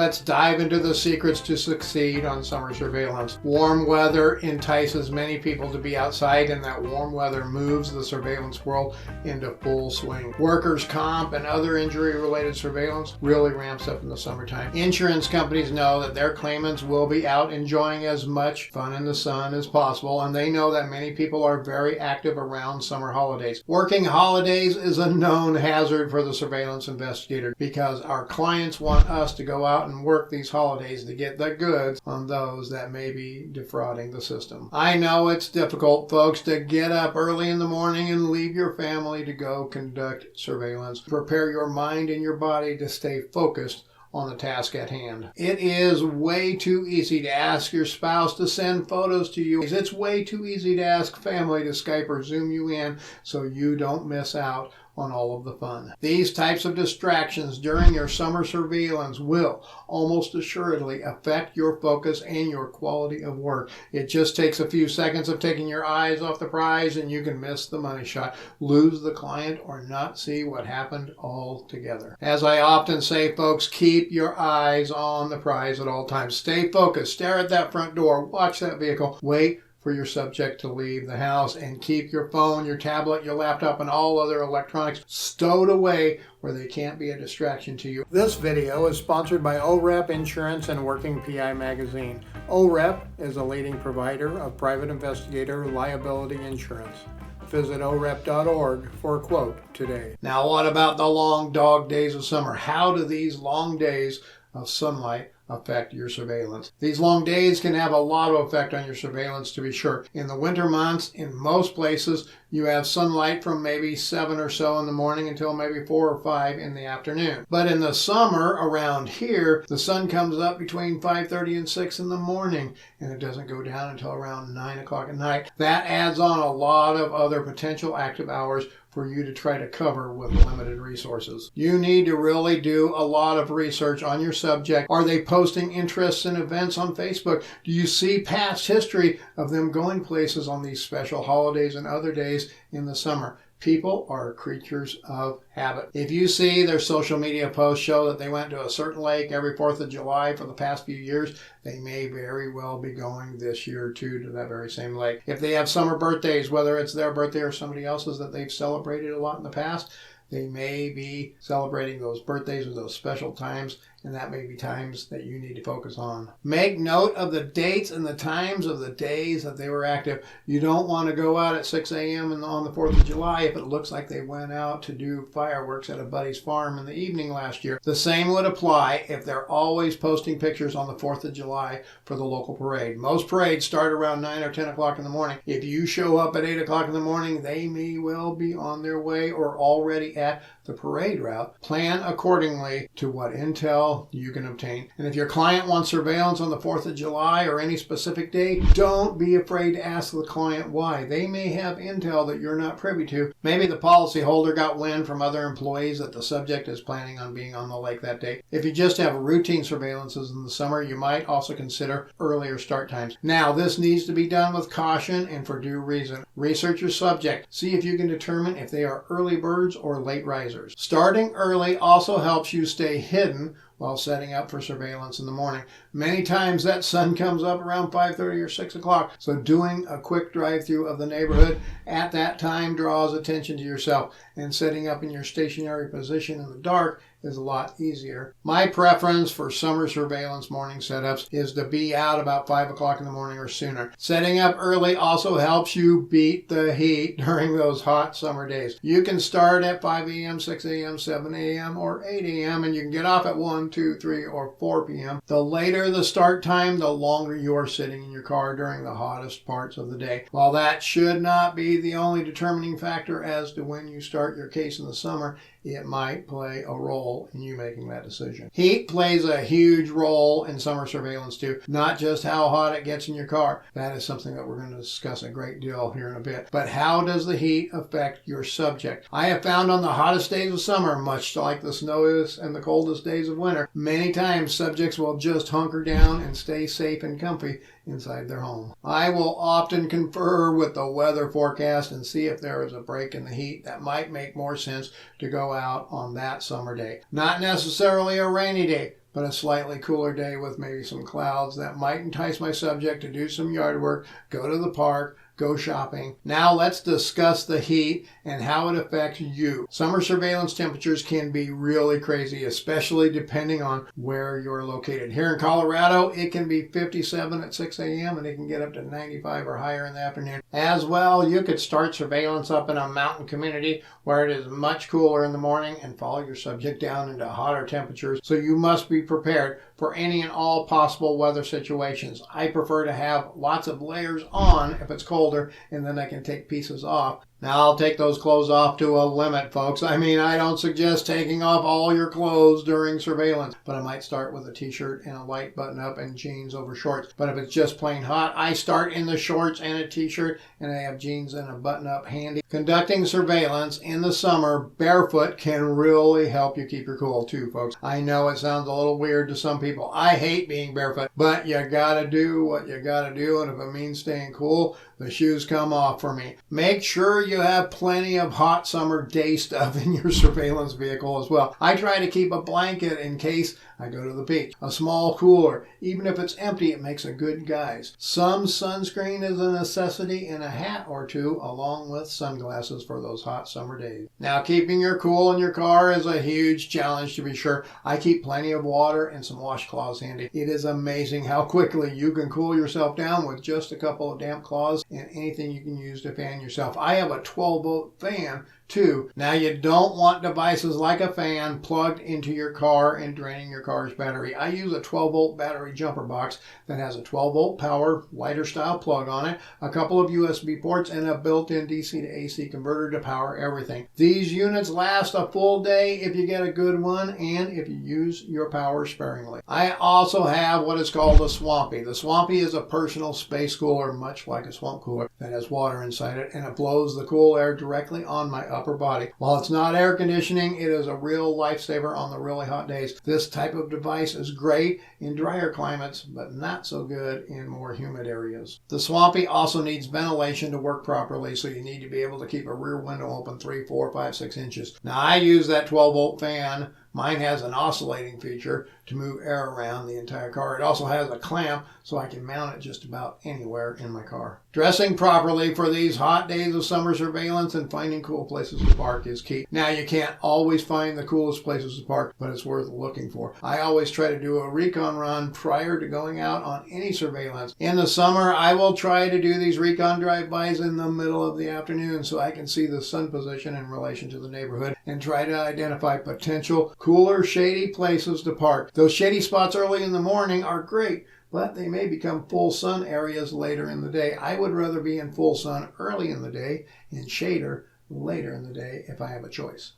Let's dive into the secrets to succeed on summer surveillance. Warm weather entices many people to be outside, and that warm weather moves the surveillance world into full swing. Workers' comp and other injury-related surveillance really ramps up in the summertime. Insurance companies know that their claimants will be out enjoying as much fun in the sun as possible, and they know that many people are very active around summer holidays. Working holidays is a known hazard for the surveillance investigator because our clients want us to go out and work these holidays to get the goods on those that may be defrauding the system. I know it's difficult, folks, to get up early in the morning and leave your family to go conduct surveillance. Prepare your mind and your body to stay focused on the task at hand. It is way too easy to ask your spouse to send photos to you. It's way too easy to ask family to Skype or Zoom you in so you don't miss out on all of the fun. These types of distractions during your summer surveillance will almost assuredly affect your focus and your quality of work. It just takes a few seconds of taking your eyes off the prize and you can miss the money shot, lose the client, or not see what happened altogether. As I often say, folks, keep your eyes on the prize at all times. Stay focused, stare at that front door, watch that vehicle, wait for your subject to leave the house, and keep your phone, your tablet, your laptop, and all other electronics stowed away where they can't be a distraction to you. This video is sponsored by OREP Insurance and Working PI Magazine. OREP is a leading provider of private investigator liability insurance. Visit orep.org for a quote today. Now, what about the long dog days of summer? How do these long days of sunlight affect your surveillance? These long days can have a lot of effect on your surveillance, to be sure. In the winter months, in most places, you have sunlight from maybe 7 or so in the morning until maybe 4 or 5 in the afternoon. But in the summer, around here, the sun comes up between 5:30 and 6 in the morning, and it doesn't go down until around 9 o'clock at night. That adds on a lot of other potential active hours for you to try to cover with limited resources. You need to really do a lot of research on your subject. Are they posting interests and events on Facebook? Do you see past history of them going places on these special holidays and other days in the summer? People are creatures of habit. If you see their social media posts show that they went to a certain lake every 4th of July for the past few years, they may very well be going this year too to that very same lake. If they have summer birthdays, whether it's their birthday or somebody else's that they've celebrated a lot in the past, they may be celebrating those birthdays or those special times, and that may be times that you need to focus on. Make note of the dates and the times of the days that they were active. You don't want to go out at 6 a.m. on the 4th of July if it looks like they went out to do fireworks at a buddy's farm in the evening last year. The same would apply if they're always posting pictures on the 4th of July for the local parade. Most parades start around 9 or 10 o'clock in the morning. If you show up at 8 o'clock in the morning, they may well be on their way or already at the parade route. Plan accordingly to what intel you can obtain. And if your client wants surveillance on the 4th of July or any specific day, don't be afraid to ask the client why. They may have intel that you're not privy to. Maybe the policyholder got wind from other employees that the subject is planning on being on the lake that day. If you just have routine surveillances in the summer, you might also consider earlier start times. Now, this needs to be done with caution and for due reason. Research your subject. See if you can determine if they are early birds or late risers. Starting early also helps you stay hidden while setting up for surveillance in the morning. Many times that sun comes up around 5:30 or 6 o'clock, so doing a quick drive-through of the neighborhood at that time draws attention to yourself, and setting up in your stationary position in the dark is a lot easier. My preference for summer surveillance morning setups is to be out about 5 o'clock in the morning or sooner. Setting up early also helps you beat the heat during those hot summer days. You can start at 5 a.m., 6 a.m., 7 a.m., or 8 a.m., and you can get off at 1, 2, 3, or 4 p.m. The later the start time, the longer you are sitting in your car during the hottest parts of the day. While that should not be the only determining factor as to when you start your case in the summer, it might play a role in you making that decision. Heat plays a huge role in summer surveillance too, not just how hot it gets in your car. That is something that we're going to discuss a great deal here in a bit. But how does the heat affect your subject? I have found on the hottest days of summer, much like the snowiest and the coldest days of winter, many times subjects will just hunker down and stay safe and comfy inside their home. I will often confer with the weather forecast and see if there is a break in the heat that might make more sense to go out on that summer day. Not necessarily a rainy day, but a slightly cooler day with maybe some clouds that might entice my subject to do some yard work, go to the park, go shopping. Now let's discuss the heat and how it affects you. Summer surveillance temperatures can be really crazy, especially depending on where you're located. Here in Colorado, it can be 57 at 6 a.m. and it can get up to 95 or higher in the afternoon. As well, you could start surveillance up in a mountain community where it is much cooler in the morning and follow your subject down into hotter temperatures. So you must be prepared for any and all possible weather situations. I prefer to have lots of layers on if it's colder, and then I can take pieces off. Now, I'll take those clothes off to a limit, folks. I mean, I don't suggest taking off all your clothes during surveillance, but I might start with a t-shirt and a light button-up and jeans over shorts. But if it's just plain hot, I start in the shorts and a t-shirt, and I have jeans and a button-up handy. Conducting surveillance in the summer barefoot can really help you keep your cool too, folks. I know it sounds a little weird to some people. I hate being barefoot, but you gotta do what you gotta do, and if it means staying cool, the shoes come off for me. Make sure you have plenty of hot summer day stuff in your surveillance vehicle as well. I try to keep a blanket in case I go to the beach. A small cooler, even if it's empty, it makes a good guise. Some sunscreen is a necessity, and a hat or two along with sunglasses for those hot summer days. Now, keeping your cool in your car is a huge challenge to be sure. I keep plenty of water and some washcloths handy. It is amazing how quickly you can cool yourself down with just a couple of damp cloths and anything you can use to fan yourself. I have a 12-volt fan too. Now, you don't want devices like a fan plugged into your car and draining your car's battery. I use a 12-volt battery jumper box that has a 12-volt power lighter style plug on it, a couple of USB ports, and a built-in DC to AC converter to power everything. These units last a full day if you get a good one and if you use your power sparingly. I also have what is called a Swampy. The Swampy is a personal space cooler, much like a swamp cooler, that has water inside it, and it blows the cool air directly on my upper body. While it's not air conditioning, it is a real lifesaver on the really hot days. This type of device is great in drier climates, but not so good in more humid areas. The Swampy also needs ventilation to work properly, so you need to be able to keep a rear window open 3, 4, 5, 6 inches. Now, I use that 12-volt fan. Mine has an oscillating feature to move air around the entire car. It also has a clamp so I can mount it just about anywhere in my car. Dressing properly for these hot days of summer surveillance and finding cool places to park is key. Now, you can't always find the coolest places to park, but it's worth looking for. I always try to do a recon run prior to going out on any surveillance. In the summer, I will try to do these recon drive-bys in the middle of the afternoon so I can see the sun position in relation to the neighborhood and try to identify potential cooler, shady places to park. Those shady spots early in the morning are great, but they may become full sun areas later in the day. I would rather be in full sun early in the day and shader later in the day if I have a choice.